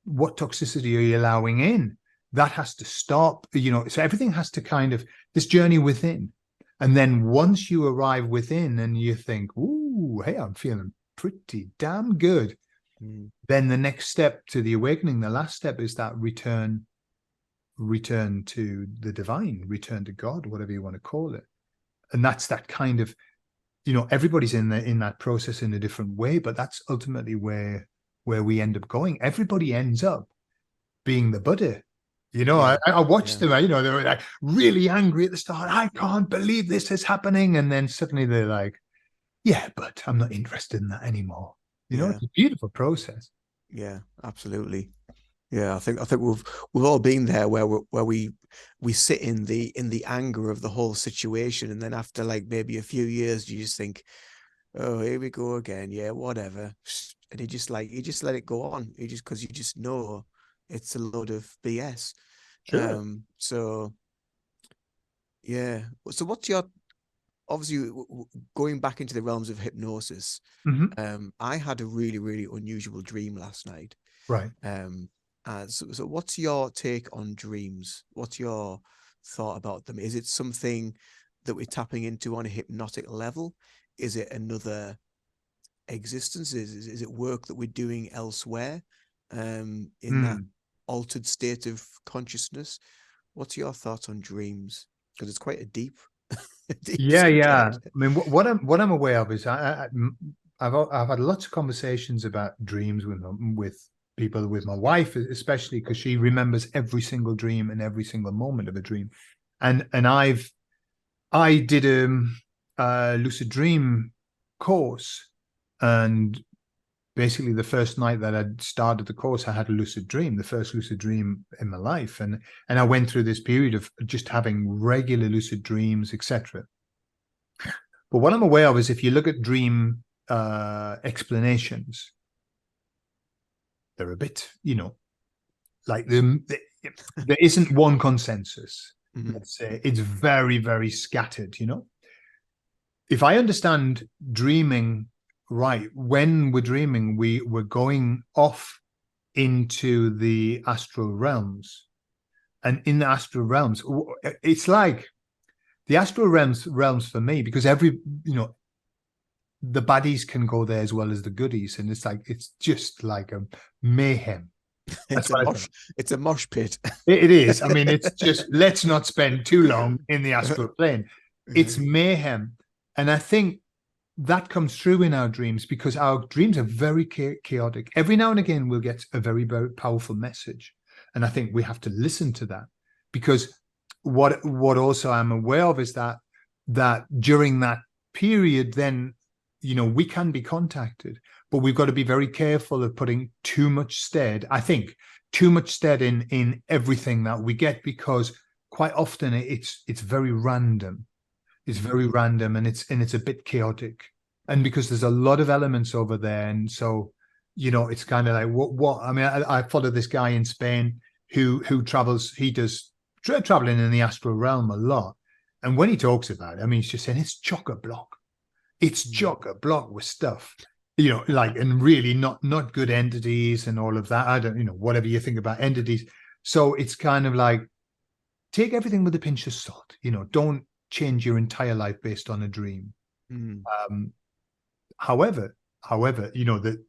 What toxicity are you allowing in? That has to stop, so everything has to kind of, this journey within. And then once you arrive within and you think, ooh, hey, I'm feeling pretty damn good. Then the next step to the awakening, the last step, is that return to the divine, return to God, whatever you want to call it. And that's that kind of, everybody's in that process in a different way, but that's ultimately where we end up going. Everybody ends up being the Buddha. I watched them, they were like really angry at the start. I can't believe this is happening. And then suddenly they're like, yeah, but I'm not interested in that anymore. It's a beautiful process. Yeah, absolutely. Yeah, I think we've all been there where we sit in the anger of the whole situation, and then after like maybe a few years, you just think, oh, here we go again. Yeah, whatever. And you just let it go on. Because you just know it's a load of BS. Sure. So yeah. So what's your, obviously going back into the realms of hypnosis? I had a really, really unusual dream last night. Right. So what's your take on dreams? What's your thought about them? Is it something that we're tapping into on a hypnotic level? Is it another existence? Is it work that we're doing elsewhere in that altered state of consciousnly? What's your thoughts on dreams? Because it's quite a deep Yeah. subject. I mean, what I'm aware of is I've had lots of conversations about dreams with people, with my wife, especially because she remembers every single dream and every single moment of a dream. And I did a lucid dream course, and basically the first night that I'd started the course, I had a lucid dream, the first lucid dream in my life. And I went through this period of just having regular lucid dreams, etc. But what I'm aware of is if you look at dream explanations, they're a bit, like there isn't one consensus. Let's say it's very, very scattered. If I understand dreaming right, when we're dreaming, we're going off into the astral realms, and in the astral realms, it's like the astral realms for me, because the baddies can go there as well as the goodies, and it's just like a mayhem. It's a mosh pit. It is. I mean, it's just, let's not spend too long in the astral plane. It's mayhem. And I think that comes through in our dreams, because our dreams are very chaotic. Every now and again, we'll get a very, very powerful message. And I think we have to listen to that, because what also I'm aware of is that during that period, then, we can be contacted, but we've got to be very careful of putting too much stead. I think too much stead in everything that we get, because quite often it's very random. It's very random, and it's a bit chaotic. And because there's a lot of elements over there, and so it's kind of like what I mean, I follow this guy in Spain who travels. He does traveling in the astral realm a lot, and when he talks about it, I mean, he's just saying it's chock-a-block. It's chock-a-block with stuff, like, and really not good entities and all of that. I don't, whatever you think about entities. So it's kind of like, take everything with a pinch of salt. Don't change your entire life based on a dream. However, that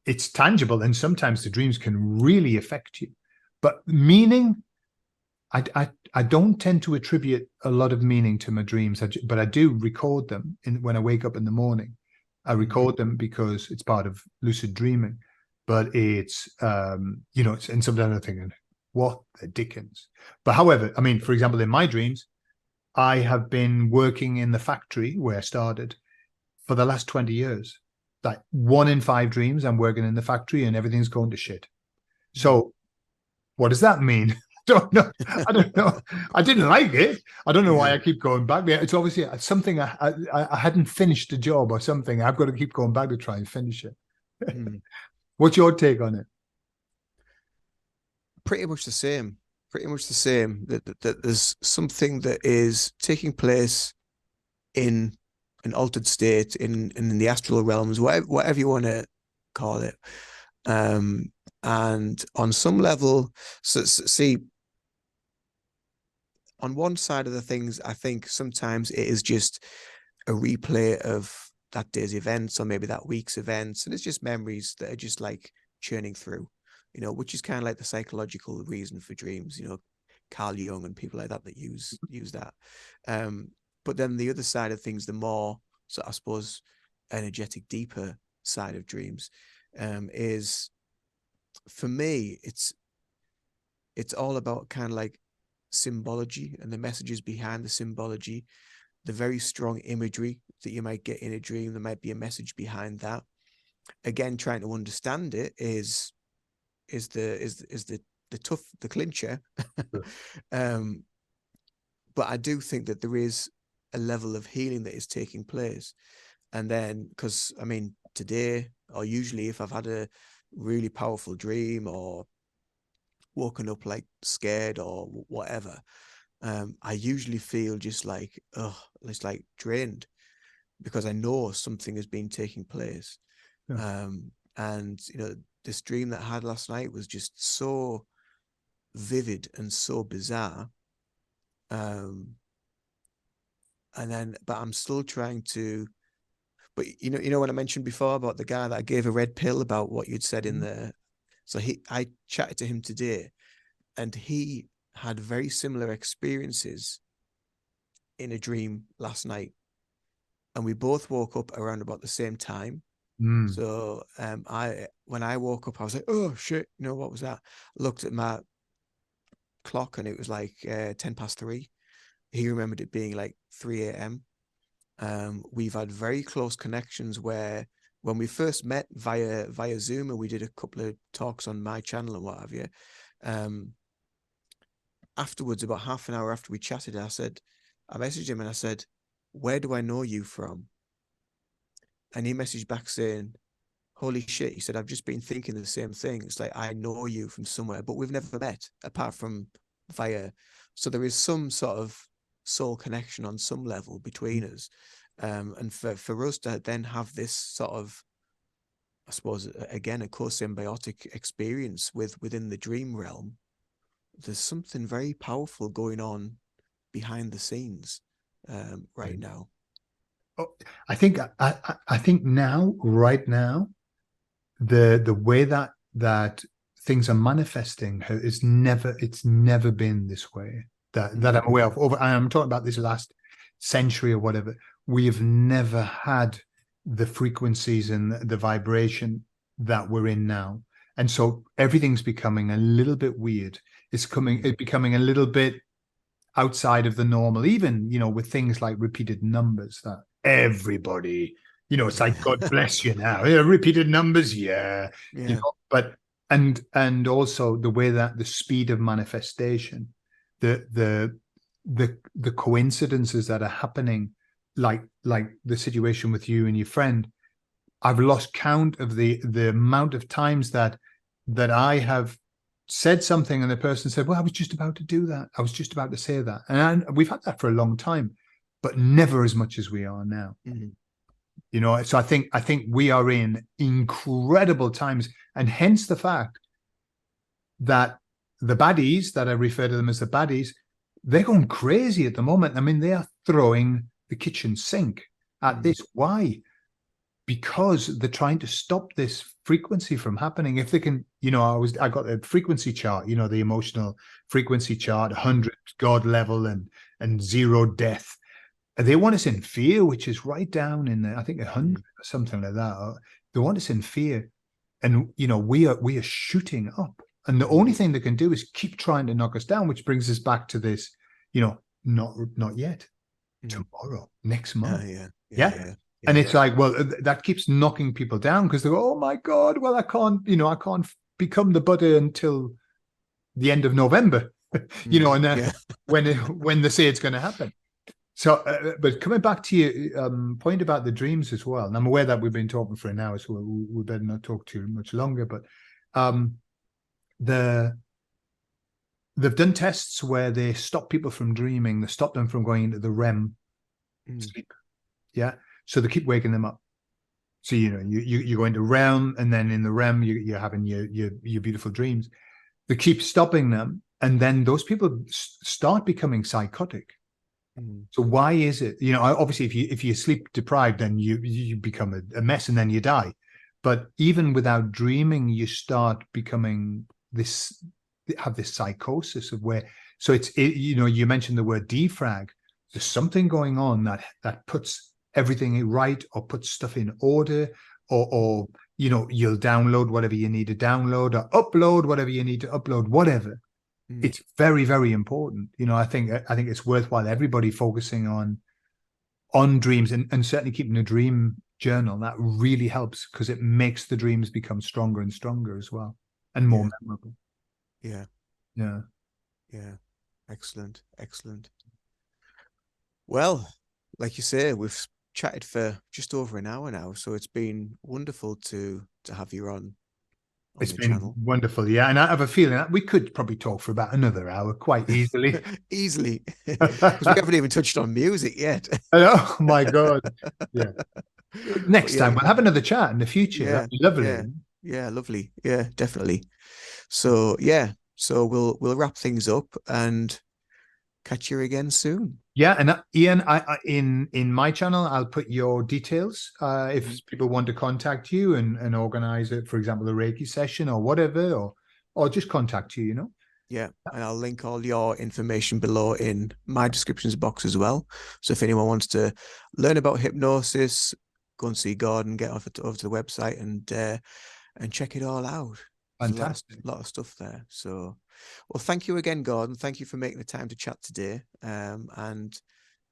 it's tangible, and sometimes the dreams can really affect you. But meaning, I don't tend to attribute a lot of meaning to my dreams, but I do record them when I wake up in the morning. I record them because it's part of lucid dreaming. But it's and sometimes I'm thinking, what the dickens? But however, I mean, for example, in my dreams, I have been working in the factory where I started for the last 20 years. Like 1 in 5 dreams, I'm working in the factory and everything's going to shit. So what does that mean? I don't know. I didn't like it. I don't know why I keep going back there. It's obviously something I hadn't finished the job or something. I've got to keep going back to try and finish it. What's your take on it? Pretty much the same. That there's something that is taking place in an altered state in the astral realms, whatever you want to call it. And on some level, see, on one side of the things, I think sometimes it is just a replay of that day's events or maybe that week's events, and it's just memories that are just like churning through, which is kind of like the psychological reason for dreams. Carl Jung and people like that use that. But then the other side of things, the more, so I suppose, energetic, deeper side of dreams, is, for me, it's all about kind of like symbology and the messages behind the symbology, the very strong imagery that you might get in a dream. There might be a message behind that. Again, trying to understand it is the clincher. But I do think that there is a level of healing that is taking place. And then, because I mean, today, or usually if I've had a really powerful dream or woken up like scared or whatever, I usually feel just like, it's like drained, because I know something has been taking place. And this dream that I had last night was just so vivid and so bizarre. And then, but I'm still trying to, but when I mentioned before about the guy that I gave a red pill, about what you'd said in there. So I chatted to him today, and he had very similar experiences in a dream last night. And we both woke up around about the same time. So when I woke up, I was like, oh shit, what was that? I looked at my clock and it was like 3:10. He remembered it being like 3 a.m. We've had very close connections where when we first met via Zoom, and we did a couple of talks on my channel and what have you. Afterwards, about half an hour after we chatted, I messaged him and I said, where do I know you from? And he messaged back saying, holy shit. He said, I've just been thinking the same thing. It's like, I know you from somewhere, but we've never met apart from via. So there is some sort of soul connection on some level between us. And for us to then have this sort of, I suppose, again, a co-symbiotic experience within the dream realm, there's something very powerful going on behind the scenes right now. Oh, I think right now, the way that things are manifesting it's never been this way that I'm aware of. I'm talking about this last century or whatever. We have never had the frequencies and the vibration that we're in now, and so everything's becoming a little bit weird. It's becoming a little bit outside of the normal, even with things like repeated numbers that everybody, it's like, God bless you now. Repeated numbers, but and also the way that the speed of manifestation, the the coincidences that are happening, like the situation with you and your friend. I've lost count of the amount of times that I have said something and the person said, well, I was just about to do that. I was just about to say that. And we've had that for a long time, but never as much as we are now. Mm-hmm. You know, so I think we are in incredible times, and hence the fact that the baddies, that I refer to them as the baddies, they're going crazy at the moment. I mean, they are throwing the kitchen sink at this. Why? Because they're trying to stop this frequency from happening. If they can, you know, I got a frequency chart, you know, the emotional frequency chart, 100 God level and 0 death. And they want us in fear, which is right down in the, I think 100 or something like that. They want us in fear. And, you know, we are shooting up. And the only thing they can do is keep trying to knock us down, which brings us back to this, you know, not yet, tomorrow, next month. Yeah. And it's like, well, that keeps knocking people down because they go, oh my God, well, I can't become the Buddha until the end of November, you know, and then when they say it's going to happen. So, but coming back to your point about the dreams as well, and I'm aware that we've been talking for an hour, so we better not talk too much longer, but they've done tests where they stop people from dreaming, they stop them from going into the REM sleep. Yeah. So they keep waking them up. So, you know, you go into REM, and then in the REM, you're having your beautiful dreams. They keep stopping them. And then those people start becoming psychotic. So why is it, you know, obviously if you're sleep deprived, then you become a mess and then you die. But even without dreaming, you start becoming have this psychosis of where, so you know, you mentioned the word defrag. There's something going on that puts everything right, or put stuff in order, or you know, you'll download whatever you need to download, or upload whatever you need to upload, whatever. It's very, very important. You know, I think it's worthwhile everybody focusing on dreams, and certainly keeping a dream journal. That really helps because it makes the dreams become stronger and stronger as well, and more memorable. Yeah. Excellent. Well, like you say, we've chatted for just over an hour now, so it's been wonderful to have you on It's been channel. Wonderful, yeah. And I have a feeling that we could probably talk for about another hour quite easily. Easily, because we haven't even touched on music yet. Oh my God. Yeah. Next time we'll have another chat in the future. That'd be lovely. Yeah, lovely. Yeah, definitely. So so we'll wrap things up and catch you again soon. Yeah, and Ian, I in my channel, I'll put your details if people want to contact you and organize it, for example, a Reiki session or whatever, or just contact you, you know. Yeah, and I'll link all your information below in my descriptions box as well. So if anyone wants to learn about hypnosis, go and see Gordon, get over to the website and check it all out. Fantastic. A lot of stuff there. So, well, thank you again, Gordon. Thank you for making the time to chat today. And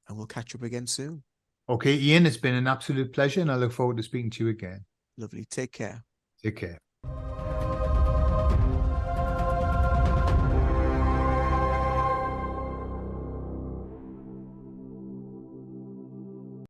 we'll catch up again soon. Okay, Ian, it's been an absolute pleasure, and I look forward to speaking to you again. Lovely. Take care. Take care.